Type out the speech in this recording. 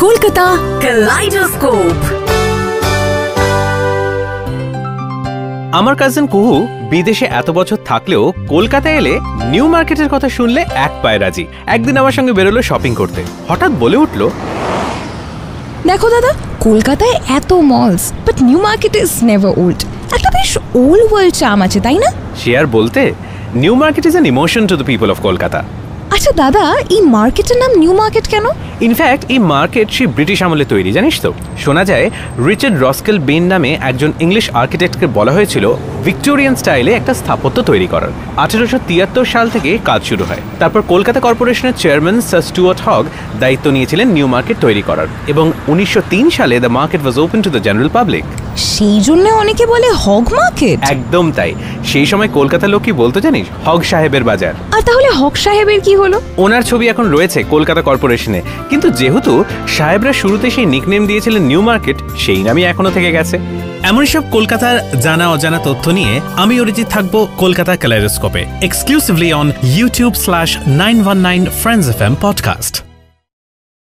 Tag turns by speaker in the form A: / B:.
A: কলকাতা কালাইডোস্কোপ।
B: আমার কাজিন কুহু বিদেশে এত বছর থাকলেও কলকাতায় এলে নিউ মার্কেটের কথা শুনলে এক পায়ে রাজি। একদিন আমার সঙ্গে বেরোলো শপিং করতে, হঠাৎ বলে উঠলো,
A: দেখো দাদা, কলকাতায় এত malls, but new market is never old. একটা বেশ ওল্ড ওয়ার্ল্ড চার্ম আছে, তাই না?
B: সে আর বলতে, new market is an emotion to the people of Kolkata.
A: আচ্ছা দাদা, এই মার্কেটের নাম নিউ মার্কেট কেন?
B: ইনফ্যাক্ট এই মার্কেট সেই ব্রিটিশ আমলে তৈরি, জানিস তো? শোনা যায় রিচার্ড রস্কেল বেন নামে একজন ইংলিশ আর্কিটেক্টকে বলা হয়েছিল ভিক্টোরিয়ান স্টাইলে একটা স্থাপত্য তৈরি করার। 1873 সাল থেকে কাজ শুরু হয়। তারপর কলকাতা কর্পোরেশনের চেয়ারম্যান স্যার স্টুয়ার্ট হগ দায়িত্ব নিয়েছিলেন নিউ মার্কেট তৈরি করার, এবং 1903 সালে the market was open to the general public.
A: সেই জন্য অনেকে বলে হগ মার্কেট।
B: একদম তাই। সেই সময় কলকাতার লোক কি বলতো জানিস? হগ সাহেবের বাজার।
A: আর তাহলে হগ সাহেবের কি হলো?
B: ওনার ছবি এখন রয়েছে কলকাতা কর্পোরেশনে, কিন্তু যেহেতু সাহেবরা শুরুতে সেই নিকনেম দিয়েছিলেন নিউ মার্কেট, সেই নামই এখনো থেকে গেছে।
C: এমনই সব কলকাতার জানা অজানা তথ্য নিয়ে আমি অরিজিৎ থাকবো কলকাতা কালাইডোস্কোপে, exclusively on YouTube/919 Friends FM podcast।